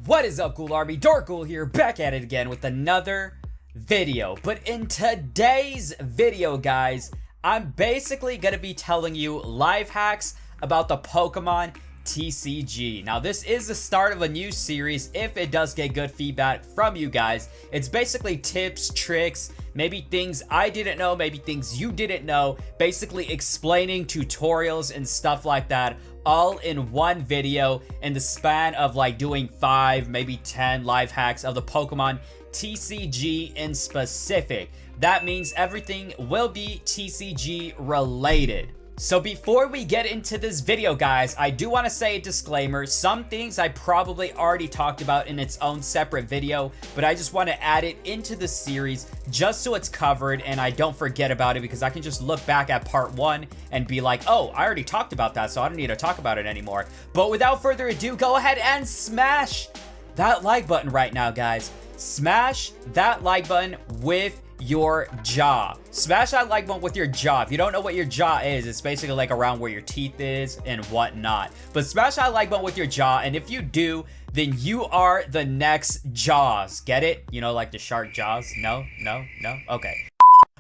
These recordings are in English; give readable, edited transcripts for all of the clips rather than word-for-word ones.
What is up, Ghoul Army? darkghoulx here, back at it again with another video. But in today's video, guys, I'm basically gonna be telling you life hacks about the Pokemon TCG. Now, this is the start of a new series if it does get good feedback from you guys. It's basically tips, tricks, maybe things I didn't know, maybe things you didn't know, basically explaining tutorials and stuff like that all in one video in the span of like doing 5, maybe 10 life hacks of the Pokemon TCG in specific. That means everything will be TCG related. So before we get into this video, guys, I do want to say a disclaimer. Some things I probably already talked about in its own separate video, but I just want to add it into the series just so it's covered and I don't forget about it, because I can just look back at part 1 and be like, oh, I already talked about that, so I don't need to talk about it anymore. But without further ado, go ahead and smash that like button right now, guys. Smash that like button with your jaw. Smash that like button with your jaw. If you don't know what your jaw is, it's basically like around where your teeth is and whatnot. But smash that like button with your jaw, and if you do, then you are the next Jaws. Get it? You know, like the shark Jaws? No? Okay.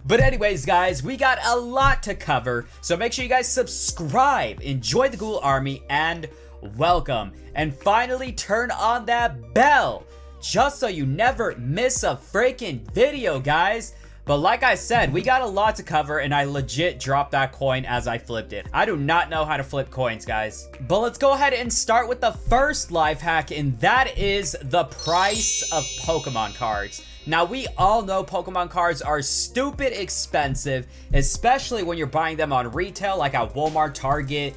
But anyways, guys, we got a lot to cover, so make sure you guys subscribe, enjoy the Ghoul Army, and welcome. And finally, turn on that bell, just so you never miss a freaking video, guys. But like I said, we got a lot to cover, and I legit dropped that coin as I flipped it. I do not know how to flip coins, guys. But let's go ahead and start with the first life hack, and that is the price of Pokemon cards. Now, we all know Pokemon cards are stupid expensive, especially when you're buying them on retail, like at Walmart, Target,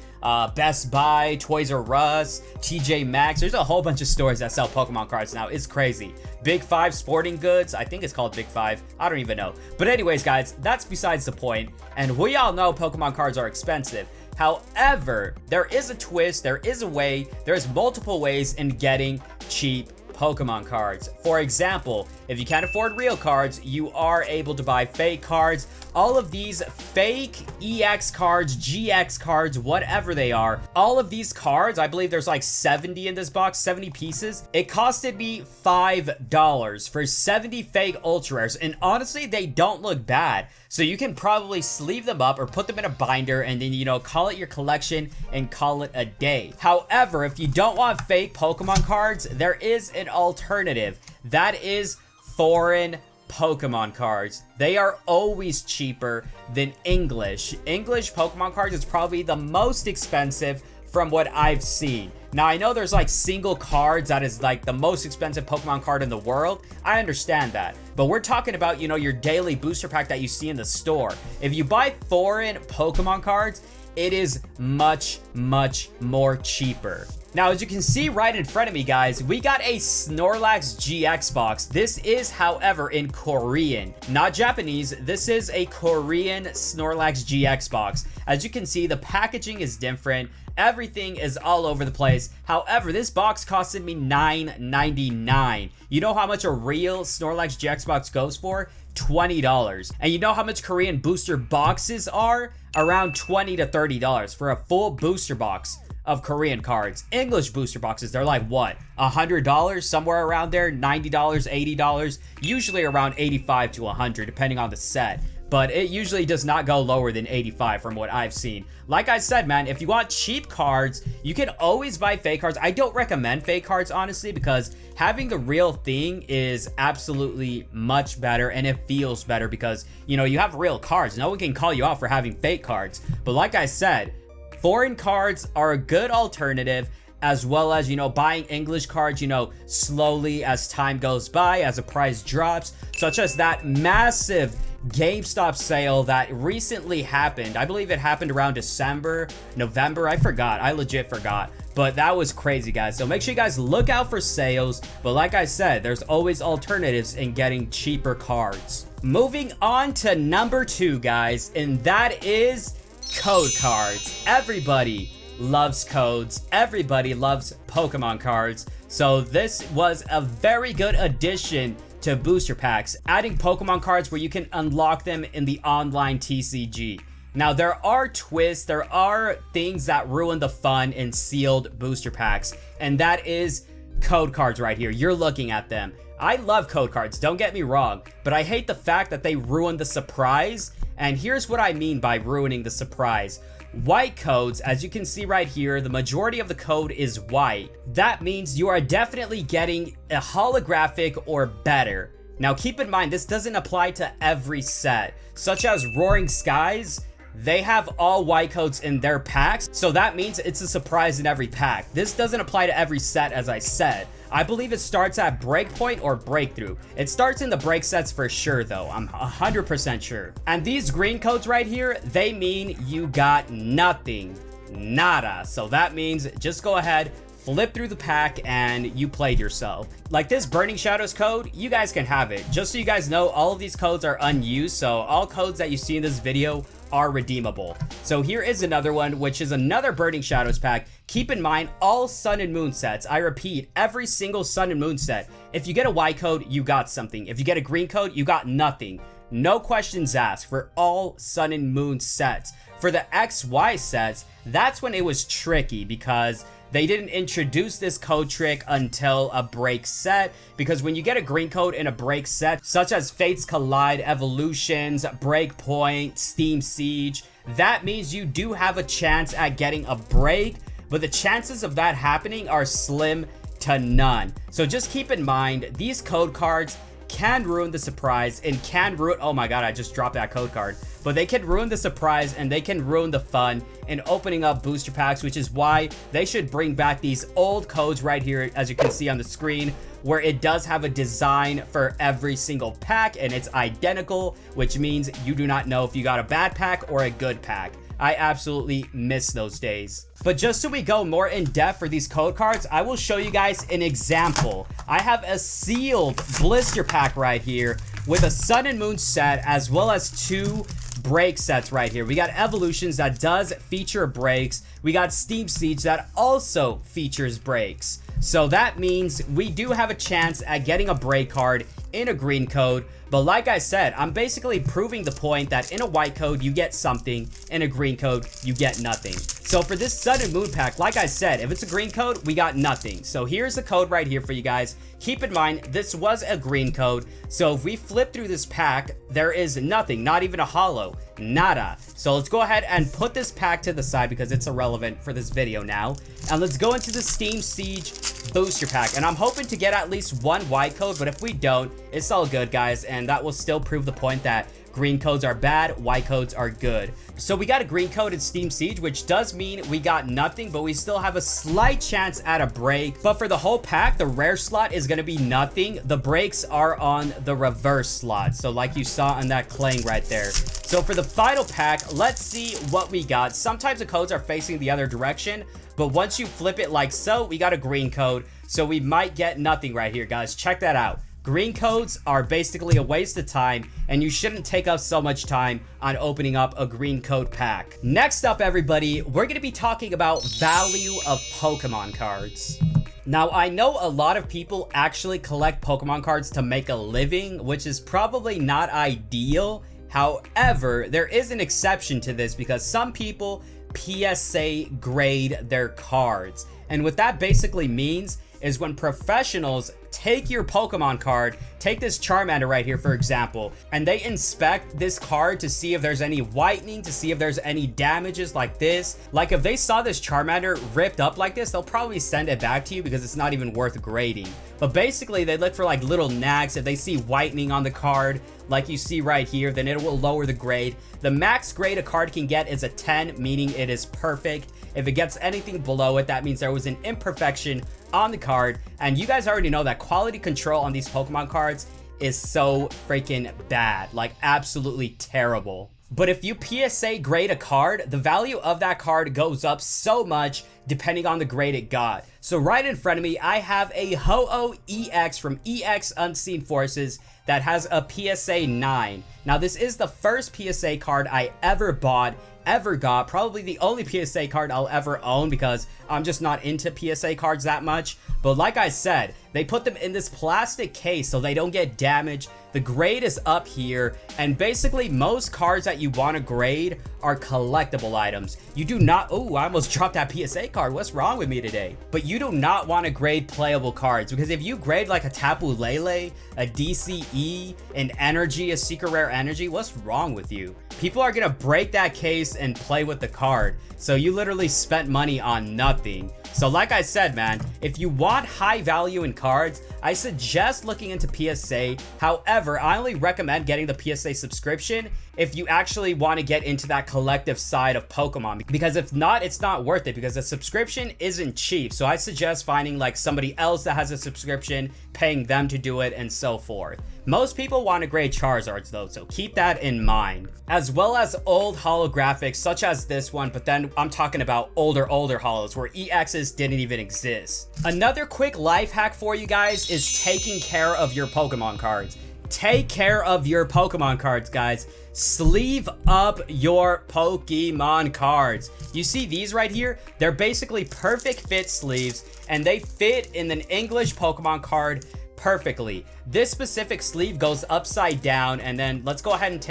Best Buy, Toys R Us, TJ Maxx. There's a whole bunch of stores that sell Pokemon cards now. It's crazy. Big Five Sporting Goods. I think it's called Big Five. I don't even know. But anyways, guys, that's besides the point. And we all know Pokemon cards are expensive. However, there is a twist. There is a way. There's multiple ways in getting cheap Pokemon cards. For example, if you can't afford real cards, you are able to buy fake cards. All of these fake EX cards, GX cards, whatever they are, all of these cards, I believe there's like 70 in this box, 70 pieces. It costed me $5 for 70 fake ultra rares, and honestly, they don't look bad. So you can probably sleeve them up or put them in a binder and then, you know, call it your collection and call it a day. However, if you don't want fake Pokemon cards, there is an alternative. That is foreign Pokemon cards. They are always cheaper than English. English Pokemon cards is probably the most expensive from what I've seen. Now, I know there's like single cards that is like the most expensive Pokemon card in the world. I understand that. But we're talking about, you know, your daily booster pack that you see in the store. If you buy foreign Pokemon cards, it is much more cheaper. Now, as you can see right in front of me, guys, we got a Snorlax GX box. This is, however, in Korean, not Japanese. This is a Korean Snorlax GX box. As you can see, the packaging is different. Everything is all over the place. However, this box costed me $9.99. You know how much a real Snorlax GX box goes for? $20. And you know how much Korean booster boxes are? Around $20 to $30 for a full booster box of Korean cards. English booster boxes, they're like what? $100, somewhere around there, $90, $80, usually around $85 to $100, depending on the set. But it usually does not go lower than $85 from what I've seen. Like I said, man, if you want cheap cards, you can always buy fake cards. I don't recommend fake cards, honestly, because having the real thing is absolutely much better, and it feels better because, you know, you have real cards. No one can call you out for having fake cards. But like I said, foreign cards are a good alternative, as well as, you know, buying English cards, you know, slowly as time goes by, as the price drops, such as that massive GameStop sale that recently happened. I believe it happened around December, November. I forgot. I legit forgot. But that was crazy, guys. So make sure you guys look out for sales. But like I said, there's always alternatives in getting cheaper cards. Moving on to number 2, guys, and that is code cards. Everybody loves codes. Everybody loves Pokemon cards. So this was a very good addition to booster packs, adding Pokemon cards where you can unlock them in the online TCG. Now, there are twists, there are things that ruin the fun in sealed booster packs, and that is code cards right here. You're looking at them. I love code cards, don't get me wrong, but I hate the fact that they ruin the surprise. And here's what I mean by ruining the surprise. White codes, as you can see right here, the majority of the code is white. That means you are definitely getting a holographic or better. Now keep in mind, this doesn't apply to every set, such as Roaring Skies. They have all white codes in their packs, so that means it's a surprise in every pack. This doesn't apply to every set, as I said. I believe it starts at Breakpoint or Breakthrough. It starts in the break sets for sure though, I'm 100% sure. And these green codes right here, they mean you got nothing, nada. So that means just go ahead, flip through the pack and you played yourself. Like this Burning Shadows code, you guys can have it. Just so you guys know, all of these codes are unused, so all codes that you see in this video are redeemable. So here is another one, which is another Burning Shadows pack. Keep in mind, all Sun and Moon sets, I repeat, every single Sun and Moon set, if you get a white code, you got something. If you get a green code, you got nothing. No questions asked for all Sun and Moon sets. For the XY sets, that's when it was tricky because they didn't introduce this code trick until a break set, because when you get a green code in a break set, such as Fates Collide, Evolutions, Breakpoint, Steam Siege, that means you do have a chance at getting a break, but the chances of that happening are slim to none. So just keep in mind, these code cards can ruin the surprise and can ruin, oh my god, I just dropped that code card, but they can ruin the surprise and they can ruin the fun in opening up booster packs, which is why they should bring back these old codes right here, as you can see on the screen, where it does have a design for every single pack and it's identical, which means you do not know if you got a bad pack or a good pack. I absolutely miss those days. But just so we go more in depth for these code cards, I will show you guys an example. I have a sealed blister pack right here with a Sun and Moon set, as well as two break sets right here. We got Evolutions that does feature breaks. We got Steam Siege that also features breaks. So that means we do have a chance at getting a break card in a green code. But like I said, I'm basically proving the point that in a white code, you get something. In a green code, you get nothing. So for this Sun and Moon pack, like I said, if it's a green code, we got nothing. So here's the code right here for you guys. Keep in mind, this was a green code. So if we flip through this pack, there is nothing, not even a holo, nada. So let's go ahead and put this pack to the side because it's irrelevant for this video now. And let's go into the Steam Siege booster pack. And I'm hoping to get at least one white code, but if we don't, it's all good, guys. And that will still prove the point that green codes are bad, white codes are good. So we got a green code in Steam Siege, which does mean we got nothing, but we still have a slight chance at a break. But for the whole pack, the rare slot is going to be nothing. The breaks are on the reverse slot. So like you saw on that clang right there. So for the final pack, let's see what we got. Sometimes the codes are facing the other direction, but once you flip it like so, we got a green code. So we might get nothing right here, guys. Check that out. Green codes are basically a waste of time, and you shouldn't take up so much time on opening up a green code pack. Next up, everybody, we're going to be talking about value of Pokemon cards. Now, I know a lot of people actually collect Pokemon cards to make a living, which is probably not ideal. However, there is an exception to this because some people PSA grade their cards. And what that basically means is when professionals take your Pokemon card, take this Charmander right here, for example, and they inspect this card to see if there's any whitening, to see if there's any damages like this. Like if they saw this Charmander ripped up like this, they'll probably send it back to you because it's not even worth grading. But basically, they look for like little nags. If they see whitening on the card, like you see right here, then it will lower the grade. The max grade a card can get is a 10, meaning it is perfect. If it gets anything below it, that means there was an imperfection on the card. And you guys already know that quality control on these Pokemon cards is so freaking bad, like absolutely terrible. But if you PSA grade a card, the value of that card goes up so much depending on the grade it got. So right in front of me, I have a Ho-Oh EX from EX Unseen Forces that has a PSA 9. Now this is the first PSA card I ever bought, ever got, probably the only PSA card I'll ever own because I'm just not into PSA cards that much. But like I said, they put them in this plastic case so they don't get damaged. The grade is up here, and basically most cards that you want to grade are collectible items. You do not, oh, I almost dropped that PSA card. What's wrong with me today? But you you do not want to grade playable cards, because if you grade like a Tapu Lele, a DCE, an Energy, a Secret Rare Energy, what's wrong with you? People are gonna break that case and play with the card, so you literally spent money on nothing. So like I said, man, if you want high value in cards, I suggest looking into PSA. However, I only recommend getting the PSA subscription if you actually want to get into that collective side of Pokemon, because if not, it's not worth it, because a subscription isn't cheap. So I suggest finding like somebody else that has a subscription, paying them to do it, and so forth. Most people want to grade Charizards though, so keep that in mind. As well as old holographics such as this one, but then I'm talking about older holos where EXs didn't even exist. Another quick life hack for you guys is taking care of your Pokemon cards. Take care of your Pokemon cards, guys. Sleeve up your Pokemon cards. You see these right here? They're basically perfect fit sleeves, and they fit in an English Pokemon card perfectly. This specific sleeve goes upside down, and then let's go ahead and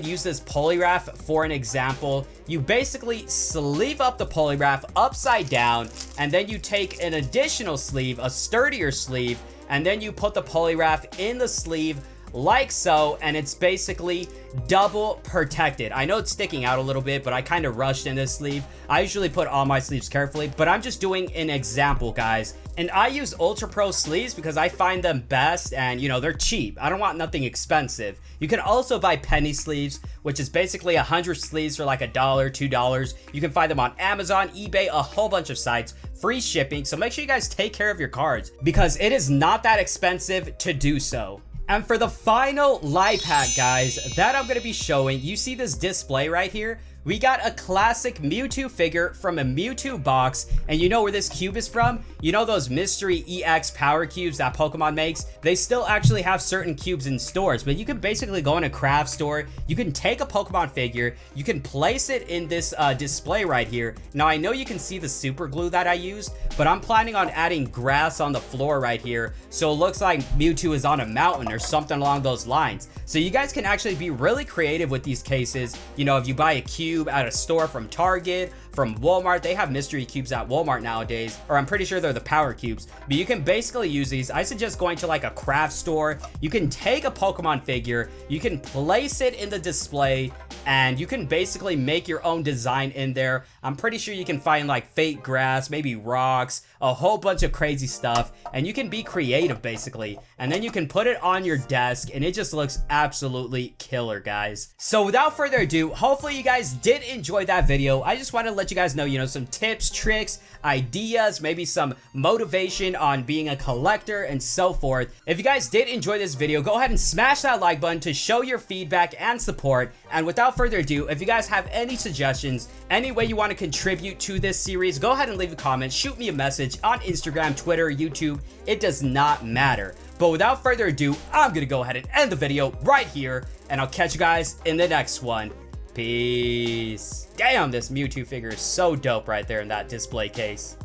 use this polygraph for an example. You basically sleeve up the polygraph upside down, and then you take an additional sleeve, a sturdier sleeve, and then you put the polygraph in the sleeve like so, and it's basically double protected. I know it's sticking out a little bit, but I kind of rushed in this sleeve. I usually put all my sleeves carefully, but I'm just doing an example, guys. And I use Ultra Pro sleeves because I find them best, and you know, they're cheap. I don't want nothing expensive. You can also buy penny sleeves, which is basically 100 sleeves for like $1, $2. You can find them on Amazon, eBay, a whole bunch of sites. Free shipping, so make sure you guys take care of your cards because it is not that expensive to do so. And for the final life hack, guys, that I'm going to be showing, you see this display right here? We got a classic Mewtwo figure from a Mewtwo box, and you know where this cube is from? You know those mystery EX power cubes that Pokemon makes? They still actually have certain cubes in stores, but you can basically go in a craft store, you can take a Pokemon figure, you can place it in this display right here. Now I know you can see the super glue that I used, but I'm planning on adding grass on the floor right here, so it looks like Mewtwo is on a mountain or something along those lines. So you guys can actually be really creative with these cases. You know, if you buy a cube at a store from Target, from Walmart, they have mystery cubes at Walmart nowadays, or I'm pretty sure they're the power cubes, but you can basically use these. I suggest going to like a craft store. You can take a Pokemon figure, you can place it in the display, and you can basically make your own design in there. I'm pretty sure you can find like fake grass, maybe rocks, a whole bunch of crazy stuff, and you can be creative basically, and then you can put it on your desk, and it just looks absolutely killer, guys. So without further ado, hopefully you guys did enjoy that video. I just want to let you guys know, you know, some tips, tricks, ideas, maybe some motivation on being a collector and so forth. If you guys did enjoy this video, go ahead and smash that like button to show your feedback and support. And without further ado, if you guys have any suggestions, any way you want to contribute to this series, go ahead and leave a comment, shoot me a message on Instagram, Twitter, YouTube. It does not matter. But without further ado, I'm gonna go ahead and end the video right here, and I'll catch you guys in the next one. Peace. Damn, this Mewtwo figure is so dope right there in that display case.